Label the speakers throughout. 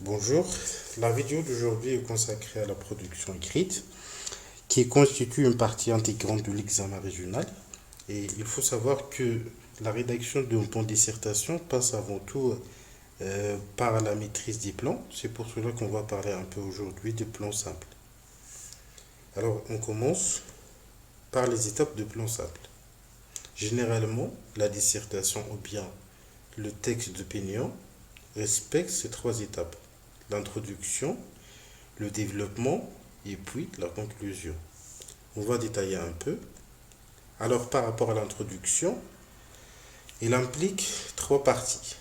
Speaker 1: Bonjour, la vidéo d'aujourd'hui est consacrée à la production écrite qui constitue une partie intégrante de l'examen régional. Et il faut savoir que la rédaction d'un plan de dissertation passe avant tout par la maîtrise des plans. C'est pour cela qu'on va parler un peu aujourd'hui des plans simples. Alors on commence par les étapes de plan simple. Généralement, la dissertation ou bien le texte d'opinion respecte ces trois étapes: l'introduction, le développement et puis la conclusion. On va détailler un peu. Alors par rapport à l'introduction, il implique trois parties: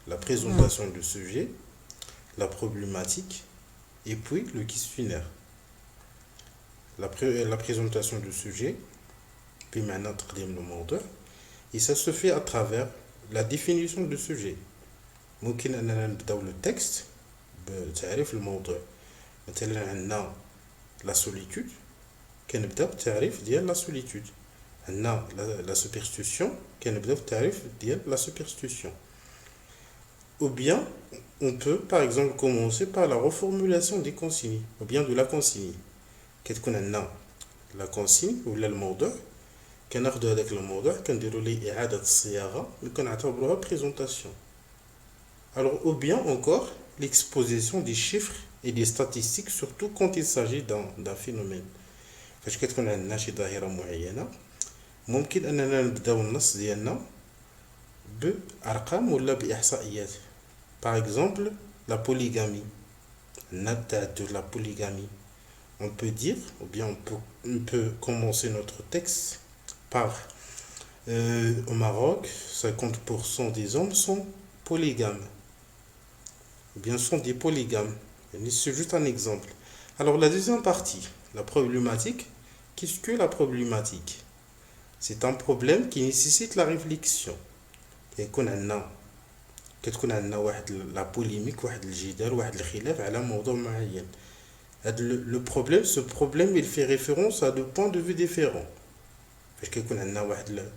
Speaker 1: la présentation du sujet, la problématique et puis le questionnaire. La présentation du sujet, puis maintenant تقديم الموضوع, et ça se fait à travers la définition du sujet. ممكن أننا نبدأ le texte بتعريف الموضوع. مثلا عندنا la solitude, كنبدا بالتعريف ديال la solitude. عندنا la superstition, كنبدا بالتعريف ديال la superstition. Ou bien on peut par exemple commencer par la reformulation des consignes ou bien de la consigne. كتكون عندنا la consigne ولا الموضوع, كناخدو هذاك الموضوع كنديرو ليه إعادة الصياغة وكنعتبروها présentation. Alors, ou bien encore l'exposition des chiffres et des statistiques, surtout quand il s'agit d'un phénomène. فاش كتكون عندنا شي ظاهرة معينة ممكن أننا نبداو النص ديالنا بأرقام ولا بإحصائيات. Par exemple, la polygamie. التعدد, la polygamie. On peut dire, ou bien on peut commencer notre texte par au Maroc, 50% des hommes sont polygames. Ou bien sont des polygames. C'est juste un exemple. Alors la deuxième partie, la problématique. Qu'est-ce que la problématique? C'est un problème qui nécessite la réflexion. كتكون عندنا واحد la polémique, واحد الجدال, واحد الخلاف على موضوع معين. Le problème, ce problème, il fait référence à deux points de vue différents. فاش كيكون عندنا واحد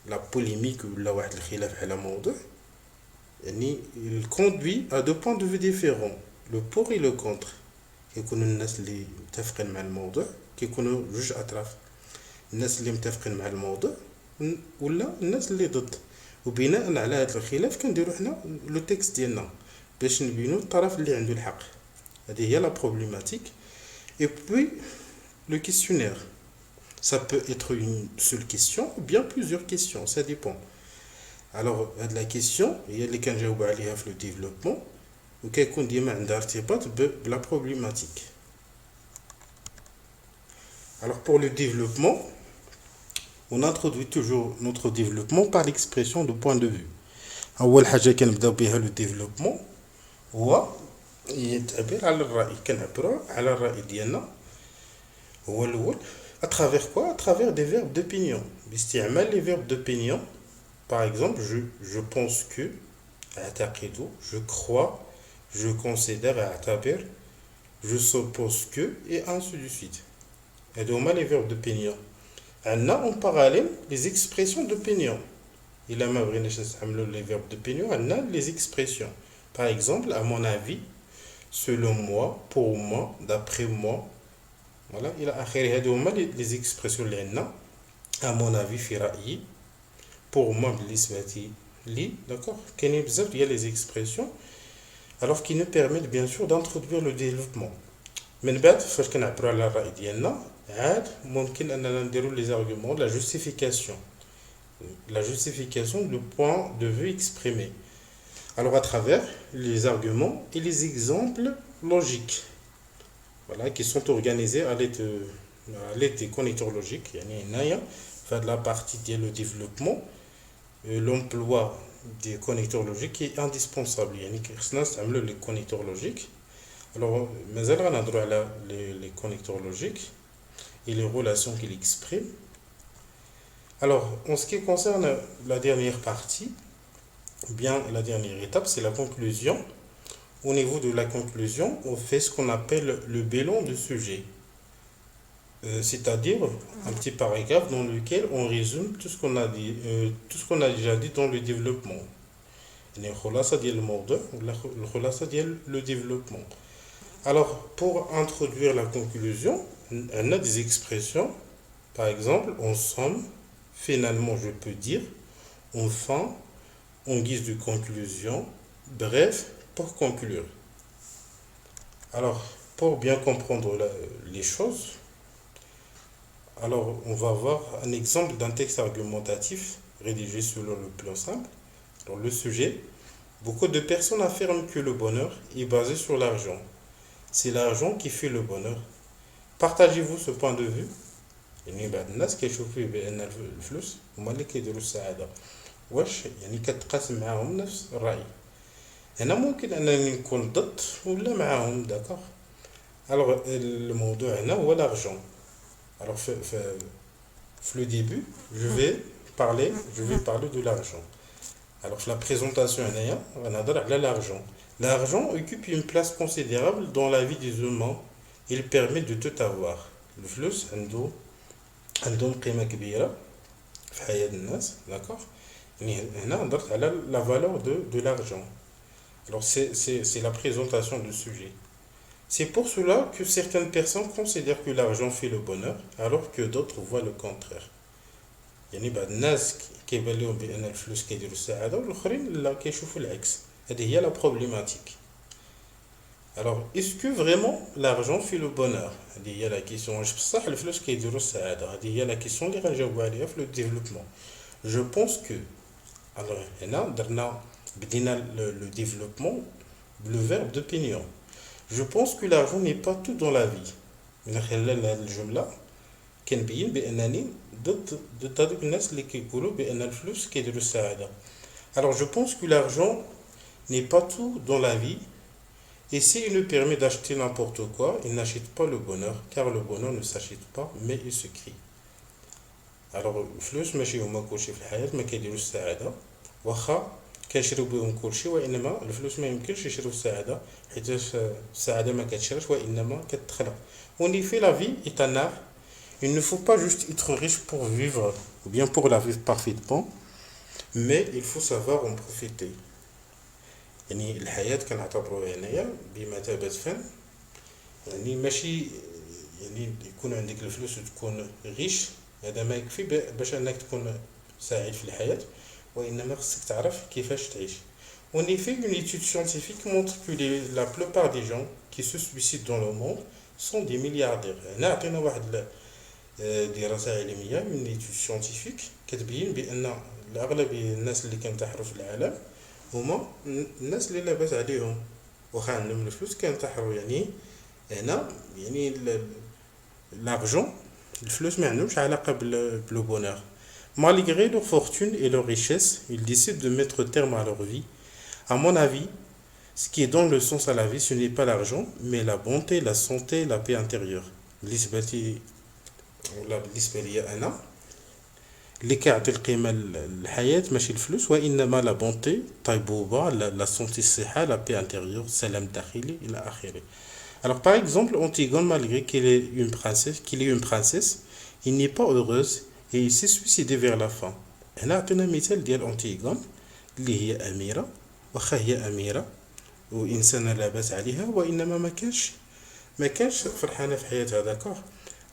Speaker 1: la polémique ولا واحد الخلاف على موضوع, يعني il conduit à deux points de vue différents, le pour et le contre. كيكونوا الناس اللي متفقين مع الموضوع كيكونوا جوج اطراف, الناس اللي متفقين مع الموضوع ولا الناس اللي ضد. وبناء على هذا الخلاف كنديروا حنا لو تكست ديالنا باش نبينوا الطرف اللي عنده الحق. هذه هي لا problématique. Et puis le questionnaire, ça peut être une seule question ou bien plusieurs questions, ça dépend. Alors هاد la question هي اللي كنجاوب عليها في le développement وكيكون ديما عندها ارتباط بلا problématique. Alors pour le développement, on introduit toujours notre développement par l'expression de point de vue. أول حاجة كنبداو بها le développement هو التعبير على الرأي. كنعبروا على الرأي ديالنا هو الأول à travers quoi? À travers des verbes d'opinion. باستعمال les verbes d'opinion. Par exemple, je pense que, أعتقد, je crois, je considère, أعتبر, je suppose que, et ainsi de suite. Et donc, les verbes d'opinion. On a en parallèle les expressions d'opinion. Il a même les verbes d'opinion, on a les expressions. Par exemple, à mon avis, selon moi, pour moi, d'après moi. Voilà, il a les expressions à mon avis, في رأيي, pour moi, d'accord, il y a les expressions alors qui nous permettent bien sûr d'introduire le développement. من بعد فاش كنعبروا على الرأي ديالنا عاد ممكن أننا نديروا les arguments, la justification du point de vue exprimé. Alors à travers les arguments et les exemples logiques, voilà, qui sont organisés à l'aide des connecteurs logiques. يعني هنايا فهاد la partie ديال le développement, l'emploi des connecteurs logiques est indispensable. يعني خصنا نستعملوا les connecteurs logiques. Alors مازال غنهضروا على les connecteurs logiques et les relations qu'ils expriment. Alors en ce qui concerne la dernière partie, bien la dernière étape, c'est la conclusion. Au niveau de la conclusion, on fait ce qu'on appelle le bilan du sujet. C'est-à-dire un petit paragraphe dans lequel on résume tout ce qu'on a dit, tout ce qu'on a déjà dit dans le développement. يعني الخلاصة ديال الموضوع ولا الخلاصة ديال le développement. Alors, pour introduire la conclusion, on a des expressions. Par exemple, en somme, finalement, je peux dire, enfin, en guise de conclusion, bref, pour conclure. Alors, pour bien comprendre les choses, alors on va voir un exemple d'un texte argumentatif rédigé selon le plan simple. Alors, le sujet, beaucoup de personnes affirment que le bonheur est basé sur l'argent. C'est l'argent qui fait le bonheur. Partagez-vous ce point de vue. يعني بعض الناس كيشوفوا بان الفلوس هما اللي كيديروا السعاده واش يعني كتقاسم معاهم نفس الراي هنا ممكن انني نكون ضد ولا معاهم داكوغ الوغ الموضوع هنا هو لارجون الوغ في لو ديبي je vais parler de l'argent alors في la présentation هنايا غنهضر على l'argent. L'argent occupe une place considérable dans la vie des humains. Il permet de tout avoir. الفلوس عندهم قيمة كبيرة في حياة الناس d'accord يعني هنا هضرت على la valeur de l'argent. Alors c'est la présentation du sujet. C'est pour cela que certaines personnes considèrent que l'argent fait le bonheur alors que d'autres voient le contraire. يعني بعض الناس كيبان لهم بأن الفلوس كيديروا السعادة والآخرين لا كيشوفوا العكس. هذه هي la problématique. Alors, est-ce que vraiment l'argent fait le bonheur? هذه هي la question. واش بصح الفلوس كيديروا السعادة؟ هذه هي la question اللي غنجاوبوا عليها في le développement. Je pense que alors هنا بدينا le développement le verbe d'opinion. Je pense que l'argent n'est pas tout dans la vie. من خلال هذه الجملة كنبين بأنني ضد هذوك الناس اللي كيقولوا بأن الفلوس كيديروا السعادة. Alors, je pense que l'argent n'est pas tout dans la vie. Et s'il nous permet d'acheter n'importe quoi, il n'achète pas le bonheur, car le bonheur ne s'achète pas, mais il se crée. Alors, الفلوس ماشي هما كلشي في الحياة ما كيديروش السعادة واخا كنشريو بهم كلشي وإنما الفلوس ما يمكنش يشريو السعادة حيت السعادة ما كتشراش وإنما كتخلق. En effet, la vie est un art. Il ne faut pas juste être riche pour vivre, ou bien pour la vivre parfaitement, mais il faut savoir en profiter. يعني الحياة كنعتبروها هنايا بمثابة فن يعني ماشي يعني يكون عندك الفلوس وتكون غيش هذا ما يكفي باش انك تكون سعيد في الحياة وإنما خصك تعرف كيفاش تعيش. En effet, une étude scientifique montre que la plupart des gens qui se suicident dans le monde sont des milliardaires. هنا عطينا واحد دراسة علمية من étude scientifique كتبين بأن الأغلبية الناس اللي كينتحروا في العالم هما الناس اللي لاباس عليهم واخا عندهم الفلوس كينتحروا يعني هنا يعني l'argent الفلوس ما عندهمش علاقة بالو bonheur. Malgré leur fortune et leur richesse, ils décident de mettre terme à leur vie. À mon avis, ce qui donne le sens à la vie, ce n'est pas l'argent, mais la bonté, la santé, la paix intérieure. بالنسبة لي أنا اللي كيعطي القيمة للحياة ماشي الفلوس وإنما la bonté, الطيبوبة, la santé, الصحة, la paix intérieure, السلام الداخلي إلى آخره. Alors par exemple, Antigone, malgré qu'il est une princesse, il n'est pas heureuse et il s'est suicidé vers la fin. هنا عطينا مثال ديال أنتيغون اللي هي أميرة واخا هي أميرة وإنسانة لاباس عليها وإنما ما كانش فرحانة في حياتها داكوغ.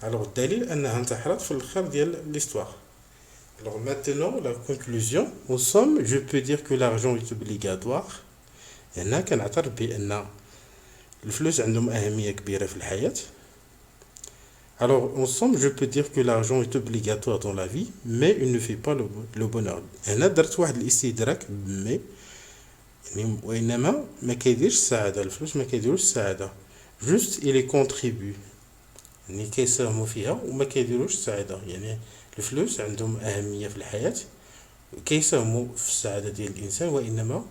Speaker 1: Alors الدليل أنها انتحرت في الآخر ديال l'histoire. Alors maintenant la conclusion. En somme, je peux dire que l'argent est obligatoire. هنا كنعترف بأن الفلوس عندهم أهمية كبيرة في الحياة. Alors, en somme, je peux dire que l'argent est obligatoire dans la vie, mais il ne fait pas le bonheur. هنا درت واحد الاستدراك mais يعني وإنما ما كيديرش السعادة الفلوس ما كيديروش السعادة juste il y contribue يعني كيساهموا فيها وما كيديروش السعادة يعني الفلوس عندهم أهمية في الحياة كيساهموا في السعادة ديال الإنسان وإنما